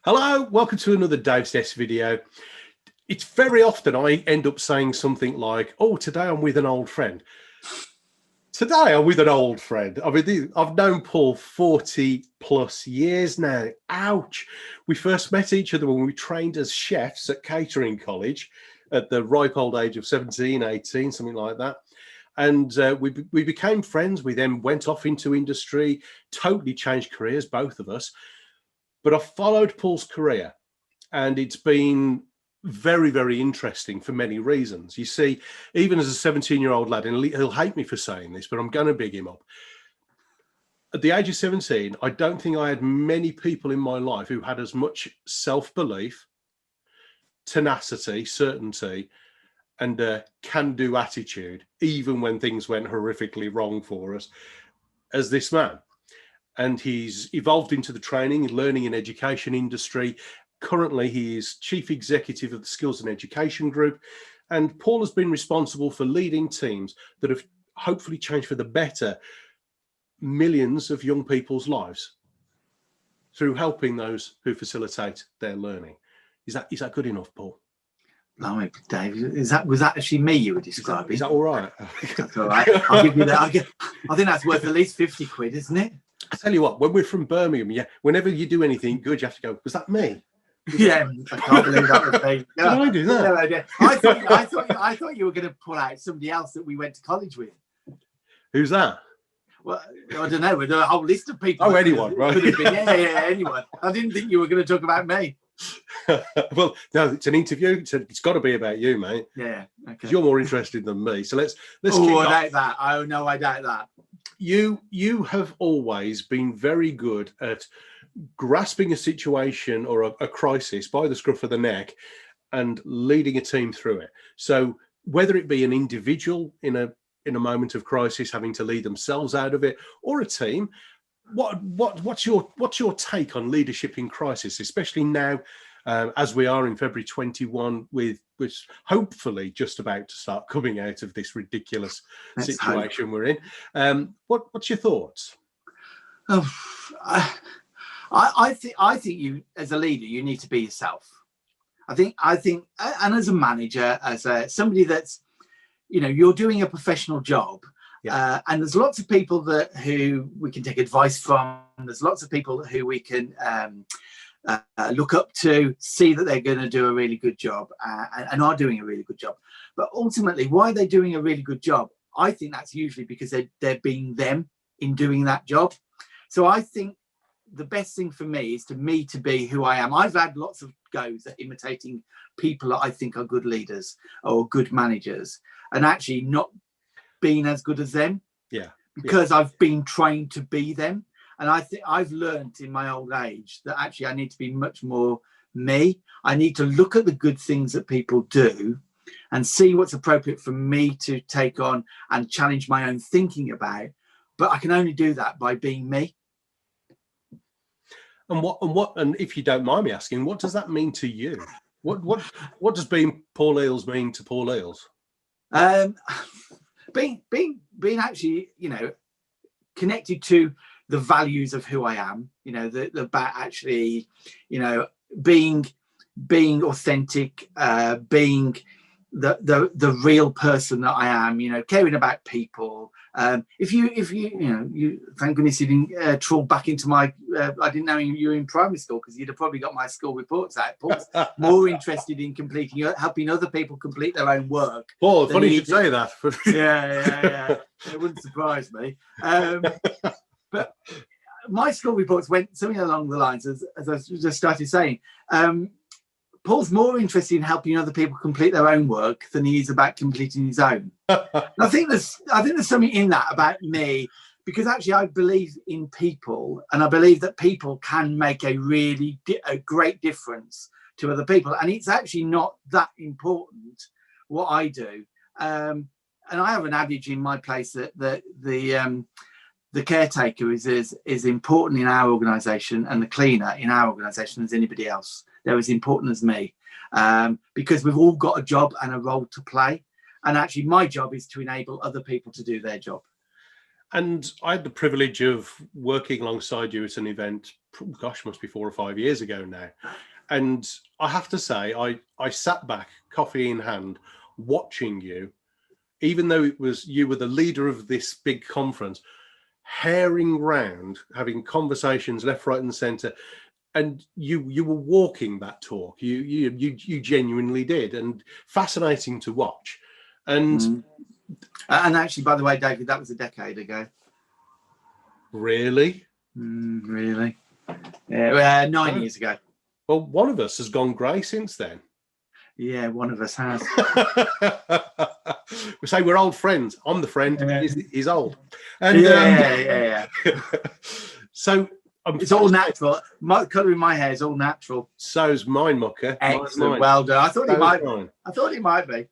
Hello, welcome to another Dave's Desk video. It's very often I end up saying something like, oh, today I'm with an old friend. Today I'm with an old friend. I mean, I've known Paul 40 plus years now. Ouch. We first met each other when we trained as chefs at catering college at the ripe old age of 17, 18, something like that. And we became friends. We then went off into industry, totally changed careers, both of us. But I've followed Paul's career, and it's been very, very interesting for many reasons. You see, even as a 17-year-old lad, and he'll hate me for saying this, but I'm going to big him up. At the age of 17, I don't think I had many people in my life who had as much self-belief, tenacity, certainty, and a can-do attitude, even when things went horrifically wrong for us, as this man. And he's evolved into the training, learning and education industry. Currently, he is Chief Executive of the Skills and Education Group. And Paul has been responsible for leading teams that have hopefully changed for the better millions of young people's lives through helping those who facilitate their learning. Is that good enough, Paul? No, Dave, was that actually me you were describing? Is that all right? That's all right. I'll give you that. I think that's worth at least 50 quid, isn't it? I tell you what, when we're from Birmingham, yeah, whenever you do anything good, you have to go, was that me? Yeah, I can't believe that was me. Yeah. Did I do that? Yeah, I thought you were going to pull out somebody else that we went to college with. Who's that? Well, I don't know. There's a whole list of people. Oh, anyone, right? Could have been. Yeah, anyone. I didn't think you were going to talk about me. Well, no, it's an interview. It's got to be about you, mate. Yeah, okay. You're more interested than me. So let's. Oh, I doubt that. Oh no, I doubt that. You have always been very good at grasping a situation or a crisis by the scruff of the neck and leading a team through it. So whether it be an individual in a moment of crisis having to lead themselves out of it, or a team, what's your take on leadership in crisis, especially now as we are in February 21, with which hopefully just about to start coming out of this ridiculous situation we're in. What's your thoughts? Oh, I think you, as a leader, you need to be yourself. I think, and as a manager, as somebody that's, you're doing a professional job. Yeah. And there's lots of people who we can take advice from. There's lots of people who we can look up to, see that they're going to do a really good job and are doing a really good job. But ultimately, why are they doing a really good job? I think that's usually because they're being them in doing that job. So I think the best thing for me is to be who I am. I've had lots of goes at imitating people that I think are good leaders or good managers, and actually not being as good as them. Yeah. Because I've been trained to be them. And I think I've learned in my old age that actually I need to be much more me. I need to look at the good things that people do and see what's appropriate for me to take on and challenge my own thinking about. But I can only do that by being me. And if you don't mind me asking, what does that mean to you? What does being Paul Eeles mean to Paul Eeles? Being actually, connected to the values of who I am, about actually, being authentic, being the real person that I am, caring about people. If you thank goodness you didn't trawl back into my, I didn't know you were in primary school, because you'd have probably got my school reports out. Paul's more interested in helping other people complete their own work. Oh, funny you should say that. Yeah. It wouldn't surprise me. But my school reports went something along the lines, as I just started saying, Paul's more interested in helping other people complete their own work than he is about completing his own. I think there's something in that about me, because actually I believe in people, and I believe that people can make a great difference to other people, and it's actually not that important what I do. And I have an adage in my place that the caretaker is as important in our organisation, and the cleaner in our organisation, as anybody else. They're as important as me, because we've all got a job and a role to play. And actually my job is to enable other people to do their job. And I had the privilege of working alongside you at an event gosh, must be 4 or 5 years ago now. And I have to say, I sat back, coffee in hand, watching you, even though you were the leader of this big conference, herring round, having conversations left, right, and centre. And you were walking that talk. You genuinely did, and fascinating to watch. And actually, by the way, David, that was a decade ago. Really? Really? Yeah, 9 years ago. Well, one of us has gone grey since then. Yeah, one of us has. We say we're old friends. I'm the friend. Yeah. He's old. And, yeah. So it's all natural. My colour in my hair is all natural. So's mine, Mucker. Excellent. Mine. Well done. I thought it might be.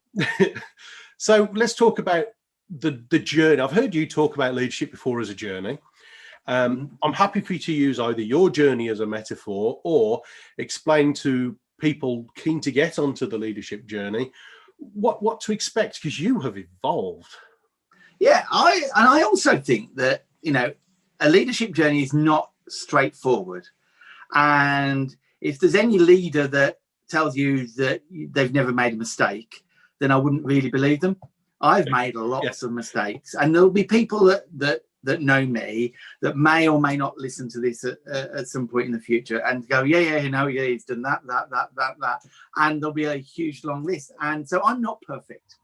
So let's talk about the journey. I've heard you talk about leadership before as a journey. I'm happy for you to use either your journey as a metaphor or explain to people keen to get onto the leadership journey what to expect, because you have evolved. Yeah, I also think that, you know, a leadership journey is not straightforward. And if there's any leader that tells you that they've never made a mistake, then I wouldn't really believe them. I've made lots of mistakes, and there'll be people that know me that may or may not listen to this at some point in the future and go, he's done that, and there'll be a huge long list. And so I'm not perfect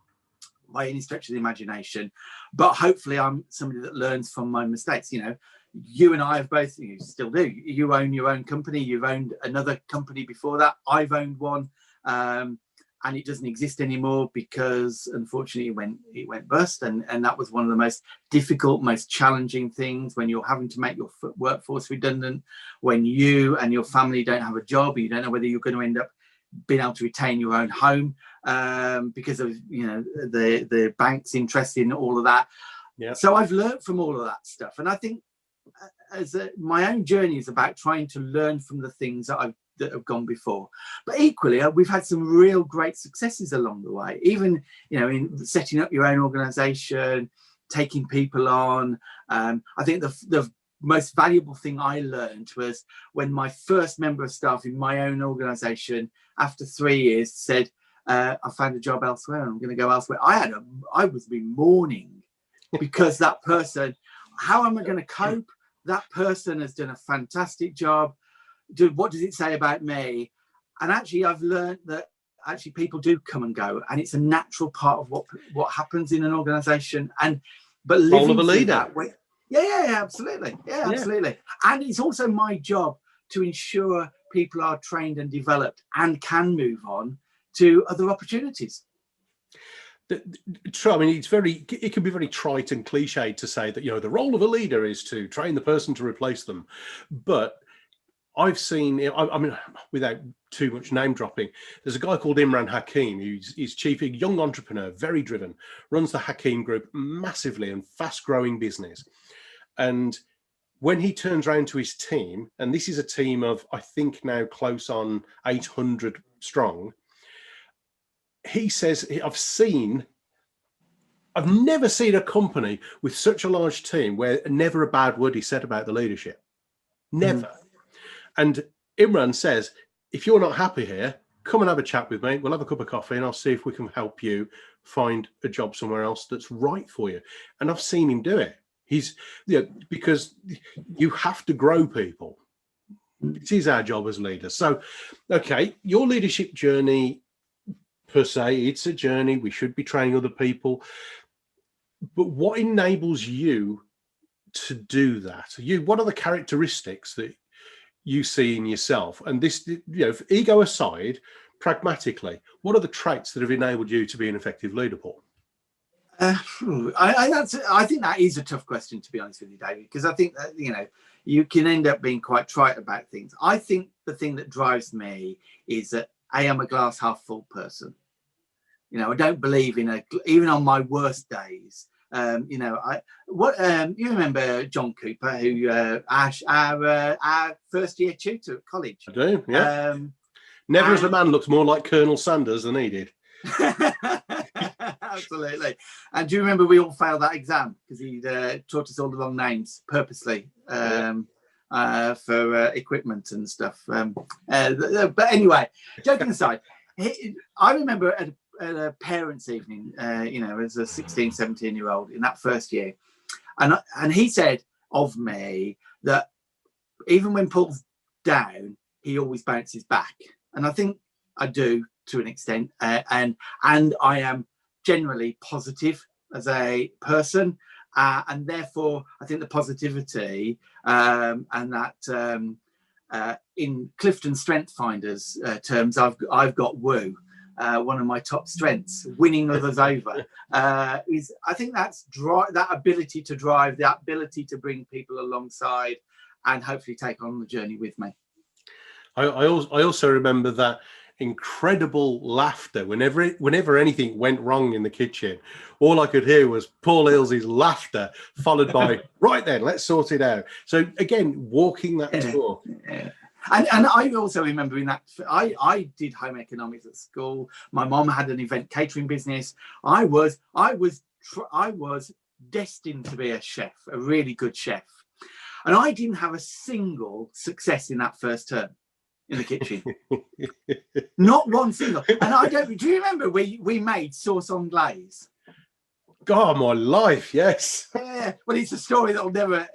by any stretch of the imagination, but hopefully I'm somebody that learns from my mistakes. You know, you and I have both, you still do, you own your own company, you've owned another company before that, I've owned one, and it doesn't exist anymore because unfortunately it went bust, and that was one of the most difficult, most challenging things, when you're having to make your workforce redundant, when you and your family don't have a job, you don't know whether you're going to end up being able to retain your own home because of, you know, the bank's interest in all of that. Yeah. So I've learned from all of that stuff, and I think my own journey is about trying to learn from the things that have gone before. But equally, we've had some real great successes along the way, even, you know, in setting up your own organization, taking people on. I think the most valuable thing I learned was when my first member of staff in my own organization, after 3 years, said, I found a job elsewhere and I'm going to go elsewhere. I was mourning because that person, how am I going to cope? That person has done a fantastic job. What does it say about me? And actually, I've learned that actually people do come and go, and it's a natural part of what happens in an organization. But living role of a leader. That way, absolutely, absolutely. And it's also my job to ensure people are trained and developed and can move on to other opportunities. I mean, it can be very trite and cliched to say that, you know, the role of a leader is to train the person to replace them. But I've seen, I mean, without too much name dropping, there's a guy called Imran Hakim, who's chief, a young entrepreneur, very driven, runs the Hakim Group, massively and fast growing business. And when he turns around to his team, and this is a team of, I think now close on 800 strong, he says, I've never seen a company with such a large team where never a bad word is said about the leadership. Never. And Imran says, if you're not happy here, come and have a chat with me. We'll have a cup of coffee and I'll see if we can help you find a job somewhere else that's right for you. And I've seen him do it. Because you have to grow people. It is our job as leaders. So, okay, your leadership journey per se, it's a journey. We should be training other people. But what enables you to do that? What are the characteristics that you see in yourself? And this, you know, ego aside, pragmatically, what are the traits that have enabled you to be an effective leader, Paul? I think that is a tough question, to be honest with you, David, because I think that, you know, you can end up being quite trite about things. I think the thing that drives me is that I am a glass half full person. You know, I don't believe in even on my worst days. You know, you remember John Cooper, who our first year tutor at college. I do, yeah. Never as a man looked more like Colonel Sanders than he did. Absolutely. And do you remember we all failed that exam because he taught us all the wrong names purposely? for equipment and stuff. But anyway, joking aside, I remember at a parents' evening, as a 16, 17-year-old in that first year, and he said of me that even when Paul's down, he always bounces back, and I think I do to an extent, and I am generally positive as a person, and therefore I think the positivity and that in Clifton Strength Finders terms, I've got woo. One of my top strengths, winning others over, is I think that's that ability to drive, the ability to bring people alongside, and hopefully take on the journey with me. I also remember that incredible laughter whenever anything went wrong in the kitchen. All I could hear was Paul Eeles' laughter, followed by right then, let's sort it out. So again, walking that talk. Yeah. And I also remember in that I did home economics at school. My mom had an event catering business. I was destined to be a chef, a really good chef, and I didn't have a single success in that first term in the kitchen. Not one single. And do you remember we made sauce on glaze? God, my life, yes. Yeah. Well, it's a story that'll never,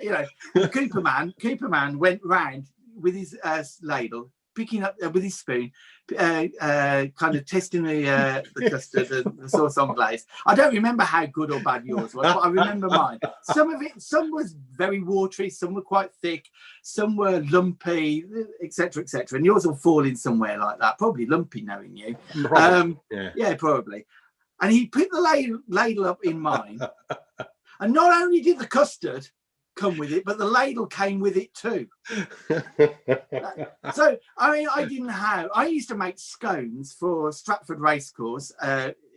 Cooper man went round with his ladle, picking up with his spoon, kind of testing the custard, the sauce on glaze. I don't remember how good or bad yours was, but I remember mine. Some was very watery, some were quite thick, some were lumpy, etc., etc. And yours will fall in somewhere like that, probably lumpy, knowing you. Yeah, probably. And he put the ladle up in mine, and not only did the custard come with it, but the ladle came with it too. So I used to make scones for Stratford Racecourse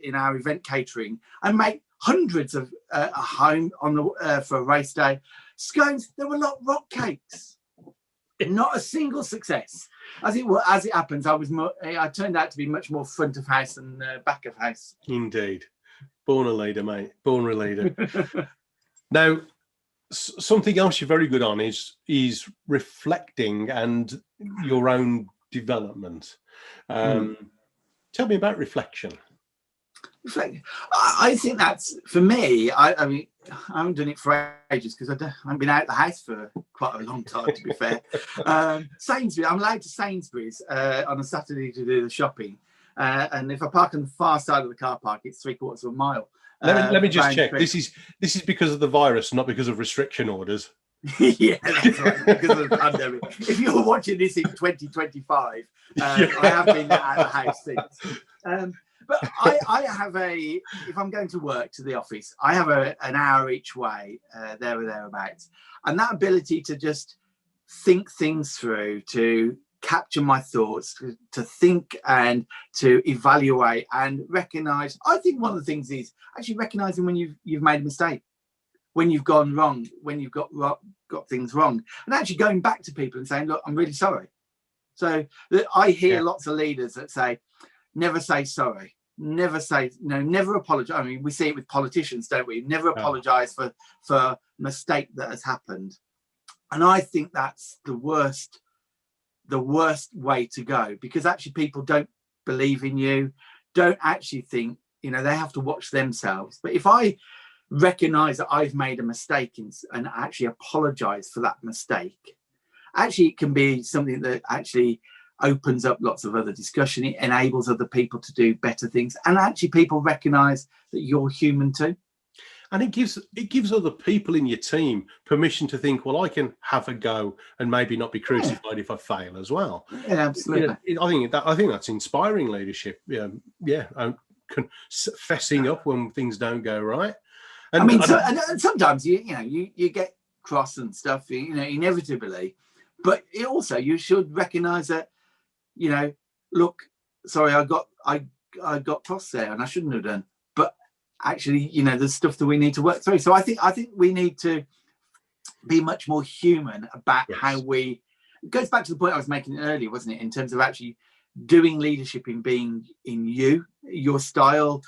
in our event catering, and make hundreds of home on the for a race day scones. There were not rock cakes, not a single success. As it happens, I turned out to be much more front of house than back of house. Indeed, born a leader, mate. Born a leader. Now, something else you're very good on is reflecting and your own development. Tell me about reflection. I think that's, for me, I mean, I haven't done it for ages because I haven't been out of the house for quite a long time, to be fair. Sainsbury's, I'm allowed to Sainsbury's on a Saturday to do the shopping. And if I park on the far side of the car park, it's 3/4 of a mile. Let me just check. This is because of the virus, not because of restriction orders. Yeah, that's right. Because of the pandemic. If you're watching this in 2025, I have been out of the house since. But I have if I'm going to work to the office, I have an hour each way, there or thereabouts. And that ability to just think things through, to capture my thoughts, to think and to evaluate and recognize. I think one of the things is actually recognizing when you've made a mistake, when you've gone wrong, when you've got things wrong, and actually going back to people and saying, look, I'm really sorry. So I hear lots of leaders that say, never say sorry, never say no, never apologize. I mean, we see it with politicians, don't we? Never apologize for a mistake that has happened. And I think that's the worst way to go, because actually people don't believe in you, don't actually think, they have to watch themselves. But if I recognize that I've made a mistake and actually apologize for that mistake, actually it can be something that actually opens up lots of other discussion. It enables other people to do better things, and actually people recognize that you're human too. And it gives other people in your team permission to think, well, I can have a go and maybe not be crucified if I fail as well. Yeah, absolutely. I think that's inspiring leadership. Fessing up when things don't go right. And I mean, and sometimes you get cross and stuff, inevitably. But you should recognise that, look, sorry, I got cross there, and I shouldn't have done. Actually, there's stuff that we need to work through. So I think we need to be much more human about how it goes back to the point I was making earlier, wasn't it? In terms of actually doing leadership in being in your style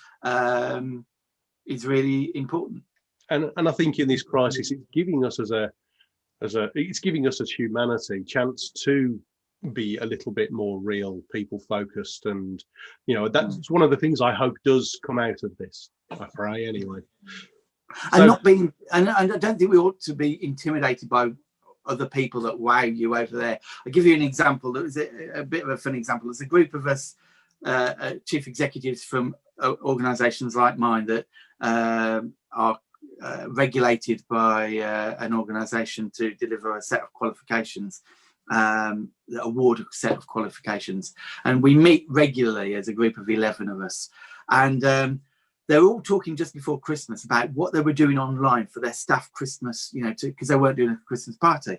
is really important. And I think in this crisis, it's giving us as a it's giving us as humanity chance to be a little bit more real, people focused, and that's one of the things I hope does come out of this. I pray anyway. And not being, and I don't think we ought to be intimidated by other people that wow you over there. I'll give you an example. That was a bit of a fun example. There's a group of us chief executives from organizations like mine that are regulated by an organization to deliver a set of qualifications, award a set of qualifications. And we meet regularly as a group of 11 of us. And they were all talking just before Christmas about what they were doing online for their staff Christmas, because they weren't doing a Christmas party.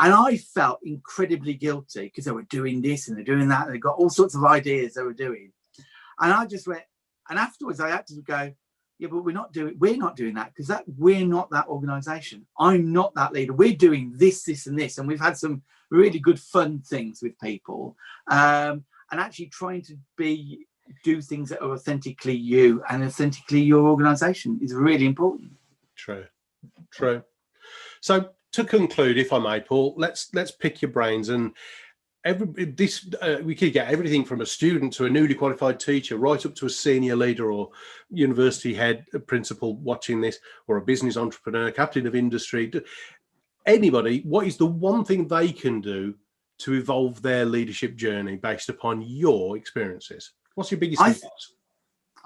And I felt incredibly guilty because they were doing this and they're doing that. And they got all sorts of ideas they were doing. And I just went, and afterwards I had to go, yeah, but we're not doing that because we're not that organization. I'm not that leader. We're doing this, this, and this. And we've had some really good fun things with people. And actually trying to do things that are authentically you and authentically your organization is really important. True. So to conclude, if I may, Paul, let's pick your brains. And we could get everything from a student to a newly qualified teacher, right up to a senior leader or university head, a principal watching this, or a business entrepreneur, captain of industry. Anybody, what is the one thing they can do to evolve their leadership journey based upon your experiences? What's your biggest advice?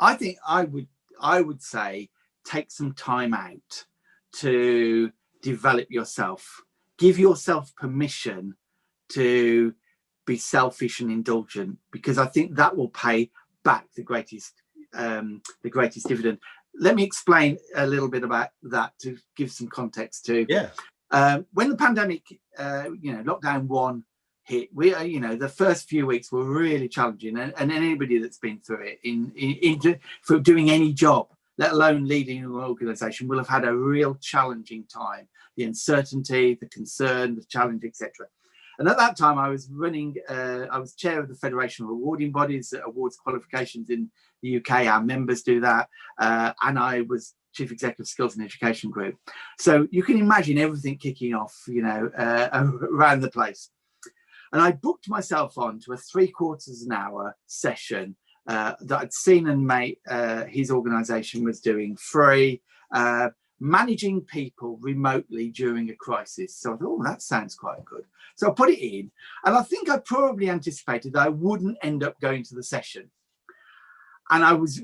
I think I would say take some time out to develop yourself. Give yourself permission to be selfish and indulgent, because I think that will pay back the greatest dividend. Let me explain a little bit about that to give some context too. Yeah. When the pandemic, lockdown 1 hit, the first few weeks were really challenging, and anybody that's been through it for doing any job, let alone leading an organization, will have had a real challenging time. The uncertainty, the concern, the challenge, etc. And at that time, I was chair of the Federation of Awarding Bodies that awards qualifications in the UK. Our members do that. And I was Chief Executive Skills and Education Group. So you can imagine everything kicking off, around the place. And I booked myself on to a 3/4 hour session that I'd seen and mate his organisation was doing free, managing people remotely during a crisis. So I thought, that sounds quite good. So I put it in, and I think I probably anticipated that I wouldn't end up going to the session. And I was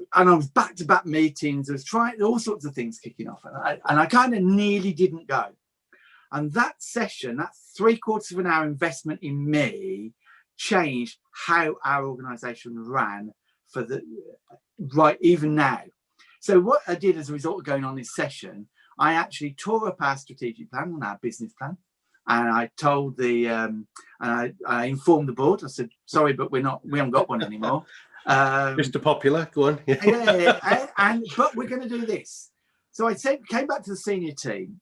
back-to-back meetings. I was trying all sorts of things kicking off, and I kind of nearly didn't go. And that session, that 3/4 hour investment in me, changed how our organisation ran even now. So what I did as a result of going on this session, I actually tore up our strategic plan and our business plan. And I told I informed the board. I said, sorry, but we haven't got one anymore. Mr. Popular, go on. But we're going to do this. So I came back to the senior team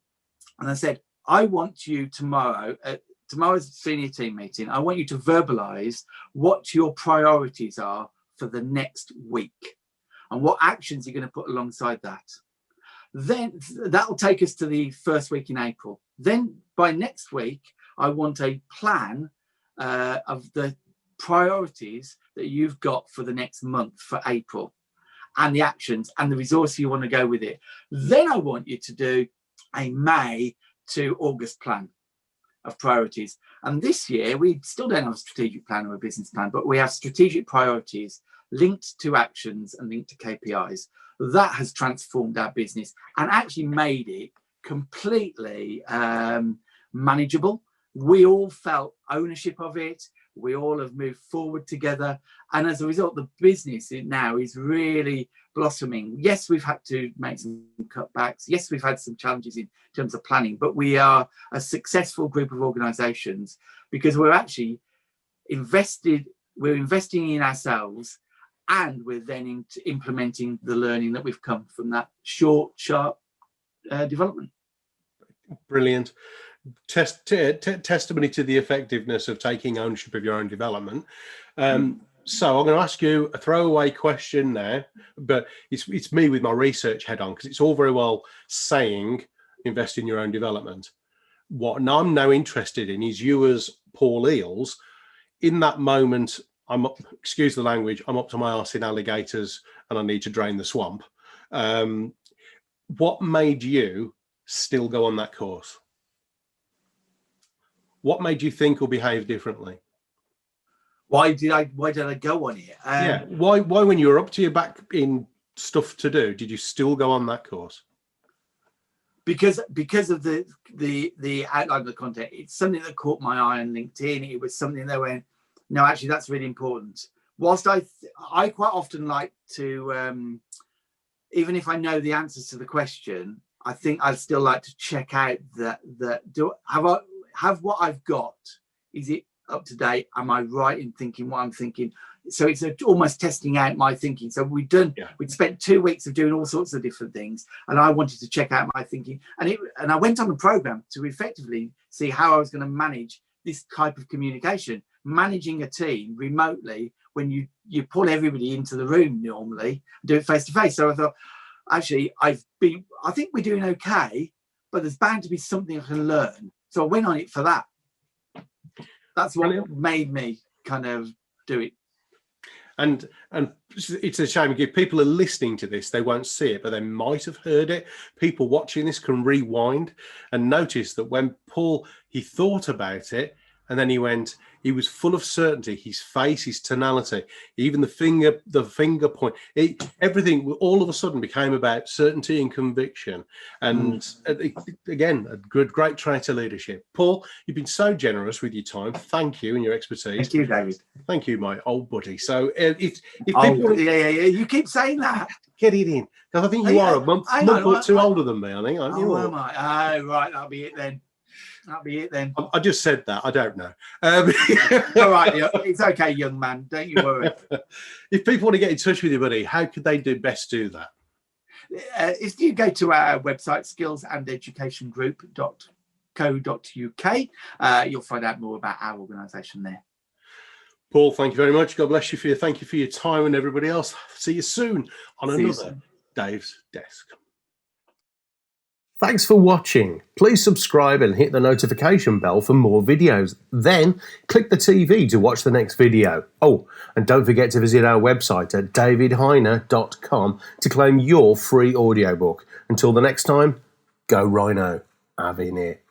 and I said, I want you tomorrow, at tomorrow's senior team meeting, I want you to verbalise what your priorities are for the next week and what actions you're going to put alongside that. Then that will take us to the first week in April. Then by next week, I want a plan of the priorities that you've got for the next month for April, and the actions and the resource you want to go with it. Then I want you to do a May to August plan of priorities. And this year, we still don't have a strategic plan or a business plan, but we have strategic priorities linked to actions and linked to KPIs. That has transformed our business and actually made it completely manageable. We all felt ownership of it. We all have moved forward together. And as a result, the business now is really blossoming. Yes, we've had to make some cutbacks. Yes, we've had some challenges in terms of planning, but we are a successful group of organizations because we're actually investing in ourselves, and we're then implementing the learning that we've come from that short, sharp development. Brilliant. Testimony to the effectiveness of taking ownership of your own development. So I'm going to ask you a throwaway question now, but it's me with my research head on, because it's all very well saying invest in your own development. what I'm now interested in is you as Paul Eeles. In that moment, excuse the language, I'm up to my arse in alligators and I need to drain the swamp. What made you still go on that course? What made you think or behave differently? Why did I go on it? Why when you were up to your back in stuff to do, did you still go on that course? Because of the outline of the content. It's something that caught my eye on LinkedIn. It was something that went, no, actually, that's really important. Whilst I quite often like to, even if I know the answers to the question, I think I'd still like to check out have what I've got, is it up to date? Am I right in thinking what I'm thinking? So it's almost testing out my thinking. So we'd spent 2 weeks of doing all sorts of different things, and I wanted to check out my thinking. And I went on the program to effectively see how I was going to manage this type of communication, managing a team remotely when you pull everybody into the room normally, do it face to face. So I thought, actually, I think we're doing okay, but there's bound to be something I can learn. So I went on it for that. That's what made me kind of do it. And it's a shame if people are listening to this, they won't see it, but they might have heard it. People watching this can rewind and notice that when Paul, he thought about it, and then he was full of certainty, his face, his tonality, even the finger point, everything all of a sudden became about certainty and conviction. And again, a great trait of leadership. Paul, you've been so generous with your time. Thank you and your expertise. Thank you, David. Thank you, my old buddy. So if people... you keep saying that. Get it in. Because I think you are a month or two older than me, I think, aren't you? Am I? Oh, right, that'll be it then. I just said that. I don't know. All right, it's okay, young man. Don't you worry. If people want to get in touch with you, buddy, how could they best do that? If you go to our website, skillsandeducationgroup.co.uk, you'll find out more about our organisation there. Paul, thank you very much. God bless you thank you for your time, and everybody else. See you soon on another Dave's Desk. Thanks for watching. Please subscribe and hit the notification bell for more videos. Then click the TV to watch the next video. Oh, and don't forget to visit our website at davidhyner.com to claim your free audiobook. Until the next time, go Rhino. Have in it.